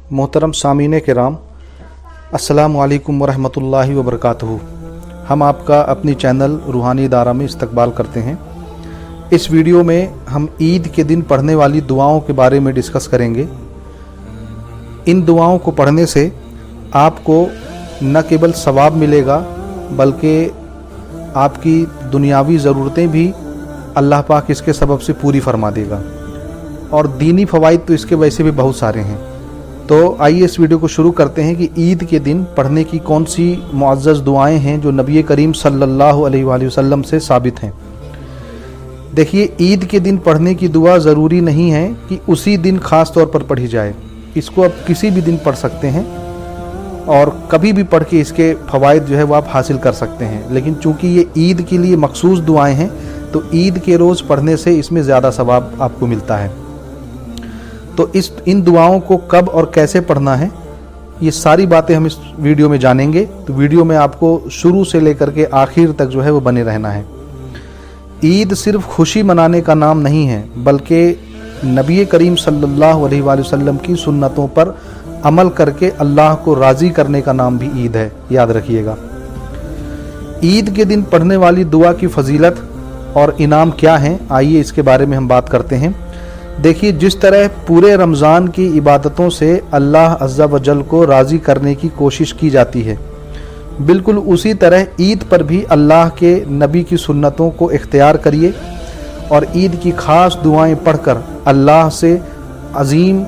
मोहतरम सामीन किराम, अस्सलामु अलैकुम वरहमतुल्लाहि वबरकातुहू। हम आपका अपनी चैनल रूहानी दारा में इस्तकबाल करते हैं। इस वीडियो में हम ईद के दिन पढ़ने वाली दुआओं के बारे में डिस्कस करेंगे। इन दुआओं को पढ़ने से आपको न केवल सवाब मिलेगा बल्कि आपकी दुनियावी ज़रूरतें भी अल्लाह पाक इसके सबब से पूरी फरमा देगा, और दीनी फ़वाइद तो इसके वैसे भी बहुत सारे हैं। तो आइए इस वीडियो को शुरू करते हैं कि ईद के दिन पढ़ने की कौन सी मुअज़्ज़ज़ दुआएं हैं जो नबी करीम सल्लल्लाहु अलैहि वसल्लम से साबित हैं। देखिए, ईद के दिन पढ़ने की दुआ ज़रूरी नहीं है कि उसी दिन ख़ास तौर पर पढ़ी जाए। इसको आप किसी भी दिन पढ़ सकते हैं और कभी भी पढ़ के इसके फ़वाइद जो है वो आप हासिल कर सकते हैं। लेकिन चूँकि ये ईद के लिए मखसूस दुआएं हैं तो ईद के रोज़ पढ़ने से इसमें ज़्यादा सवाब आपको मिलता है। तो इन दुआओं को कब और कैसे पढ़ना है, ये सारी बातें हम इस वीडियो में जानेंगे। तो वीडियो में आपको शुरू से लेकर के आखिर तक जो है वो बने रहना है। ईद सिर्फ खुशी मनाने का नाम नहीं है, बल्कि नबी करीम सल्लल्लाहु अलैहि वसल्लम की सुन्नतों पर अमल करके अल्लाह को राज़ी करने का नाम भी ईद है, याद रखिएगा। ईद के दिन पढ़ने वाली दुआ की फजीलत और इनाम क्या हैं, आइए इसके बारे में हम बात करते हैं। देखिए, जिस तरह पूरे रमज़ान की इबादतों से अल्लाह अज़्ज़ा व जल को राज़ी करने की कोशिश की जाती है, बिल्कुल उसी तरह ईद पर भी अल्लाह के नबी की सुन्नतों को इख्तियार करिए और ईद की ख़ास दुआएं पढ़कर अल्लाह से अज़ीम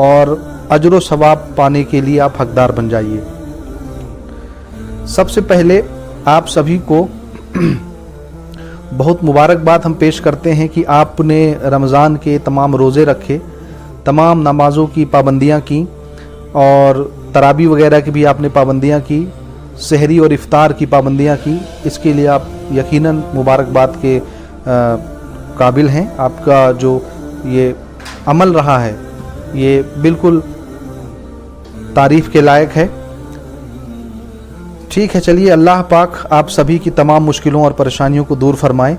और अजर व सवाब पाने के लिए आप हकदार बन जाइए। सबसे पहले आप सभी को बहुत मुबारकबाद हम पेश करते हैं कि आपने रमज़ान के तमाम रोज़े रखे, तमाम नमाज़ों की पाबंदियां की और तरावी वगैरह की भी आपने पाबंदियां की, सहरी और इफ्तार की पाबंदियां की। इसके लिए आप यकीनन मुबारकबाद के काबिल हैं। आपका जो ये अमल रहा है ये बिल्कुल तारीफ़ के लायक है। ठीक है, चलिए, अल्लाह पाक आप सभी की तमाम मुश्किलों और परेशानियों को दूर फरमाए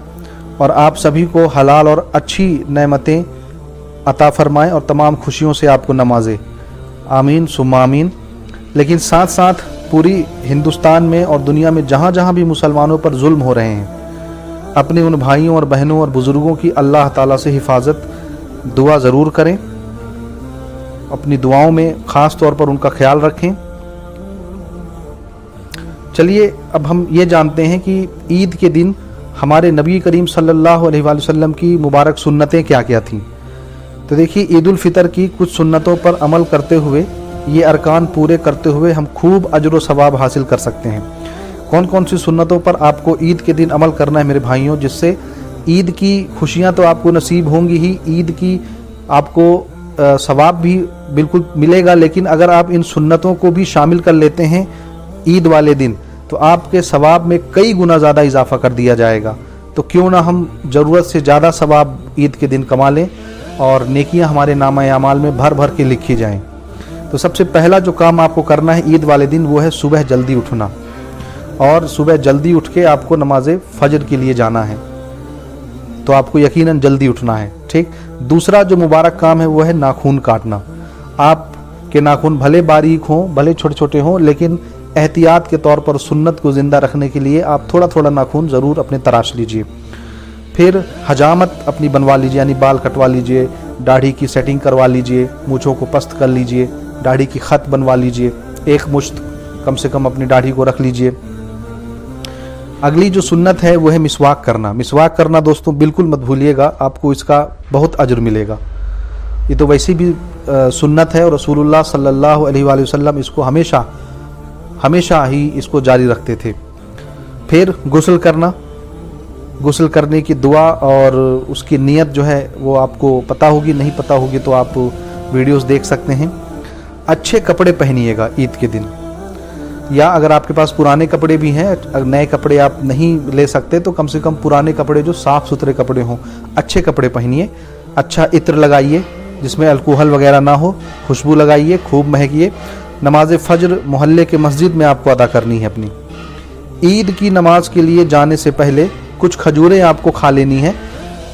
और आप सभी को हलाल और अच्छी नेमतें अता फरमाए और तमाम खुशियों से आपको नवाज़े। आमीन सुम्मा आमीन। लेकिन साथ साथ पूरी हिंदुस्तान में और दुनिया में जहाँ जहाँ भी मुसलमानों पर जुल्म हो रहे हैं, अपने उन भाइयों और बहनों और बुज़ुर्गों की अल्लाह ताला से हिफाजत दुआ ज़रूर करें। अपनी दुआओं में ख़ास तौर पर उनका ख्याल रखें। चलिए, अब हम ये जानते हैं कि ईद के दिन हमारे नबी करीम सल्लल्लाहु अलैहि वसल्लम की मुबारक सुन्नतें क्या क्या थीं। तो देखिए, ईद उल फितर की कुछ सुन्नतों पर अमल करते हुए, ये अरकान पूरे करते हुए हम खूब अजर व सवाब हासिल कर सकते हैं। कौन कौन सी सुन्नतों पर आपको ईद के दिन अमल करना है मेरे भाइयों, जिससे ईद की खुशियाँ तो आपको नसीब होंगी ही, ईद की आपको सवाब भी बिल्कुल मिलेगा। लेकिन अगर आप इन सुन्नतों को भी शामिल कर लेते हैं ईद वाले दिन तो आपके सवाब में कई गुना ज़्यादा इजाफा कर दिया जाएगा। तो क्यों ना हम ज़रूरत से ज़्यादा सवाब ईद के दिन कमा लें और नेकियां हमारे नामा अमाल में भर भर के लिखी जाएं। तो सबसे पहला जो काम आपको करना है ईद वाले दिन वो है सुबह जल्दी उठना, और सुबह जल्दी उठ के आपको नमाज फजर के लिए जाना है। तो आपको यकीनन जल्दी उठना है। ठीक, दूसरा जो मुबारक काम है वो है नाखून काटना। आपके नाखून भले बारीक हों, भले छोटे छोटे हों, लेकिन एहतियात के तौर पर सुन्नत को ज़िंदा रखने के लिए आप थोड़ा थोड़ा नाखून ज़रूर अपने तराश लीजिए। फिर हजामत अपनी बनवा लीजिए, यानी बाल कटवा लीजिए, दाढ़ी की सेटिंग करवा लीजिए, मूँछों को पस्त कर लीजिए, दाढ़ी की ख़त बनवा लीजिए, एक मुश्त कम से कम अपनी दाढ़ी को रख लीजिए। अगली जो सुन्नत है वो है मिसवाक करना। मिसवाक करना दोस्तों बिल्कुल मत भूलिएगा, आपको इसका बहुत अजर मिलेगा। ये तो वैसी भी सुन्नत है और रसूलुल्लाह सल्लल्लाहु अलैहि वसल्लम इसको हमेशा ही इसको जारी रखते थे। फिर गुस्ल करना, गुस्ल करने की दुआ और उसकी नीयत जो है वो आपको पता होगी, नहीं पता होगी तो आप वीडियोस देख सकते हैं। अच्छे कपड़े पहनिएगा ईद के दिन, या अगर आपके पास पुराने कपड़े भी हैं, अगर नए कपड़े आप नहीं ले सकते तो कम से कम पुराने कपड़े जो साफ़ सुथरे कपड़े हों, अच्छे कपड़े पहनिए। अच्छा इत्र लगाइए जिसमें अल्कोहल वगैरह ना हो, खुशबू लगाइए, खूब महकिए। नमाज फ़ज्र मोहल्ले के मस्जिद में आपको अदा करनी है अपनी। ईद की नमाज के लिए जाने से पहले कुछ खजूरें आपको खा लेनी है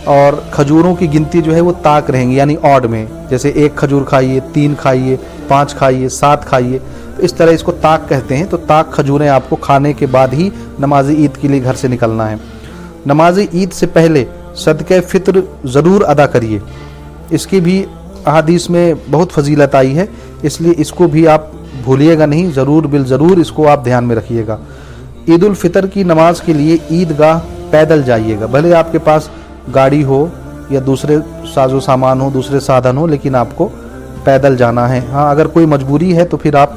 اور کھجوروں کی گنتی جو ہے وہ طاق رہیں گی یعنی آڈ میں، جیسے 1 کھجور کھائیے، 3 کھائیے، 5 کھائیے، 7 کھائیے، تو اس طرح اس کو طاق کہتے ہیں۔ تو طاق کھجوریں آپ کو کھانے کے بعد ہی نماز عید کے لیے گھر سے نکلنا ہے۔ نماز عید سے پہلے صدقہ فطر ضرور ادا کریے، اس کی بھی احادیث میں بہت فضیلت آئی ہے، اس لیے اس کو بھی آپ بھولیے گا نہیں، ضرور بالضرور اس کو آپ دھیان میں رکھیے گا۔ عید الفطر کی نماز کے لیے عیدگاہ پیدل جائیے گا، بھلے آپ کے پاس گاڑی ہو یا دوسرے ساز و سامان ہو، دوسرے سادھن ہو، لیکن آپ کو پیدل جانا ہے۔ ہاں اگر کوئی مجبوری ہے تو پھر آپ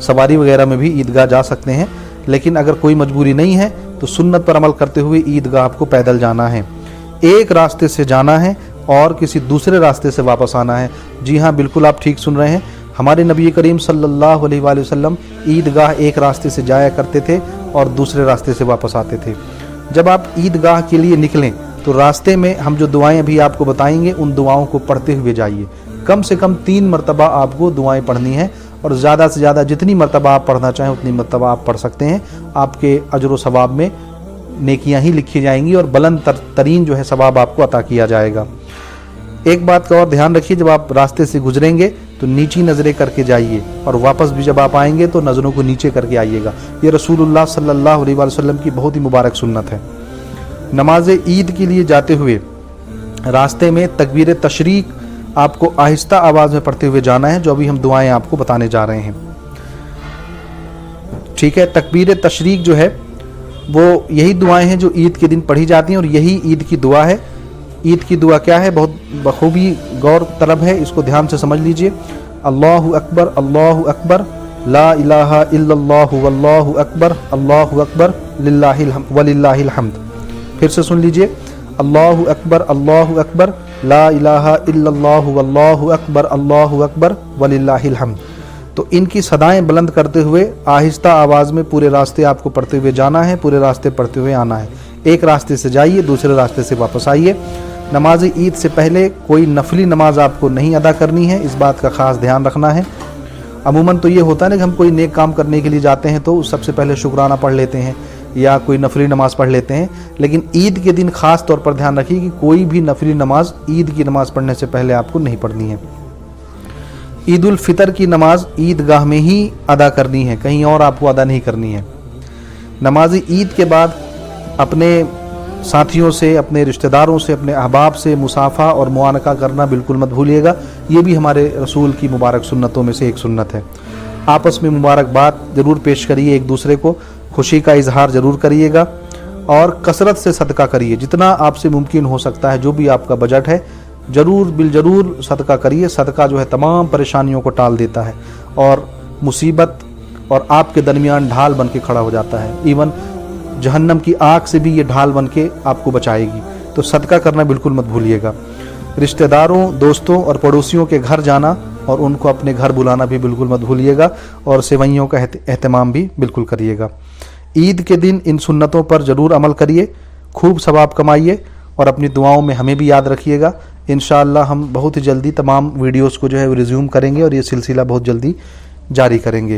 سواری وغیرہ میں بھی عیدگاہ جا سکتے ہیں، لیکن اگر کوئی مجبوری نہیں ہے تو سنت پر عمل کرتے ہوئے عیدگاہ آپ کو پیدل جانا ہے۔ ایک راستے سے جانا ہے اور کسی دوسرے راستے سے واپس آنا ہے۔ جی ہاں بالکل آپ ٹھیک سن رہے ہیں، ہمارے نبی کریم صلی اللہ علیہ وآلہ وسلم عیدگاہ ایک راستے سے جایا کرتے تھے اور دوسرے راستے سے واپس آتے تھے۔ جب آپ عیدگاہ کے لیے نکلیں تو راستے میں ہم جو دعائیں ابھی آپ کو بتائیں گے ان دعاؤں کو پڑھتے ہوئے جائیے۔ کم سے کم 3 مرتبہ آپ کو دعائیں پڑھنی ہیں، اور زیادہ سے زیادہ جتنی مرتبہ آپ پڑھنا چاہیں اتنی مرتبہ آپ پڑھ سکتے ہیں۔ آپ کے اجر و ثواب میں نیکیاں ہی لکھی جائیں گی اور بلند ترین جو ہے ثواب آپ کو عطا کیا جائے گا۔ ایک بات کا اور دھیان رکھیے، جب آپ راستے سے گزریں گے تو نیچی نظریں کر کے جائیے، اور واپس بھی جب آپ آئیں گے تو نظروں کو نیچے کر کے آئیے گا۔ یہ رسول اللہ صلی اللہ علیہ وآلہ وسلم کی بہت ہی مبارک سنت ہے۔ نماز عید کے لیے جاتے ہوئے راستے میں تکبیر تشریق آپ کو آہستہ آواز میں پڑھتے ہوئے جانا ہے، جو ابھی ہم دعائیں آپ کو بتانے جا رہے ہیں، ٹھیک ہے۔ تکبیر تشریق جو ہے وہ یہی دعائیں ہیں جو عید کے دن پڑھی جاتی ہیں، اور یہی عید کی دعا ہے۔ عید کی دعا کیا ہے؟ بہت بخوبی غور طلب ہے، اس کو دھیان سے سمجھ لیجئے۔ اللہ اکبر، اللہ اکبر، لا الہ الا اللہ واللہ اکبر، اللہ اکبر، وللہ الحمد۔ پھر سے سن لیجئے، اللہ اکبر، اللہ اکبر، لا الہ الا اللہ واللہ اکبر، اللہ اکبر، وللہ الحمد۔ تو ان کی صدائیں بلند کرتے ہوئے آہستہ آواز میں پورے راستے آپ کو پڑھتے ہوئے جانا ہے، پورے راستے پڑھتے ہوئے آنا ہے۔ ایک راستے سے جائیے، دوسرے راستے سے واپس آئیے۔ نماز عید سے پہلے کوئی نفلی نماز آپ کو نہیں ادا کرنی ہے، اس بات کا خاص دھیان رکھنا ہے۔ عموماً تو یہ ہوتا ہے نا کہ ہم کوئی نیک کام کرنے کے لیے جاتے ہیں تو سب سے پہلے شکرانہ پڑھ لیتے ہیں یا کوئی نفلی نماز پڑھ لیتے ہیں، لیکن عید کے دن خاص طور پر دھیان رکھیے کہ کوئی بھی نفلی نماز عید کی نماز پڑھنے سے پہلے آپ کو نہیں پڑھنی ہے۔ عید الفطر کی نماز عید گاہ میں ہی ادا کرنی ہے، کہیں اور آپ کو ادا نہیں کرنی ہے۔ نماز عید کے بعد اپنے ساتھیوں سے، اپنے رشتہ داروں سے، اپنے احباب سے مصافحہ اور معانقہ کرنا بالکل مت بھولیے گا، یہ بھی ہمارے رسول کی مبارک سنتوں میں سے ایک سنت ہے۔ آپس میں مبارکباد ضرور پیش کریے ایک دوسرے کو، خوشی کا اظہار ضرور کریے گا، اور کثرت سے صدقہ کریے، جتنا آپ سے ممکن ہو سکتا ہے، جو بھی آپ کا بجٹ ہے ضرور بالضرور صدقہ کریے۔ صدقہ جو ہے تمام پریشانیوں کو ٹال دیتا ہے اور مصیبت اور آپ کے درمیان ڈھال بن کے کھڑا ہو جاتا ہے، ایون جہنم کی آگ سے بھی یہ ڈھال بن کے آپ کو بچائے گی۔ تو صدقہ کرنا بالکل مت بھولیے گا۔ رشتہ داروں، دوستوں اور پڑوسیوں کے گھر جانا اور ان کو اپنے گھر بلانا بھی بالکل مت بھولیے گا، اور سوئیوں کا اہتمام بھی بالکل کریے گا۔ عید کے دن ان سنتوں پر ضرور عمل کریے، خوب ثواب کمائیے، اور اپنی دعاؤں میں ہمیں بھی یاد رکھیے گا۔ انشاءاللہ ہم بہت ہی جلدی تمام ویڈیوز کو جو ہے ریزیوم کریں گے، اور یہ سلسلہ بہت جلدی جاری کریں گے۔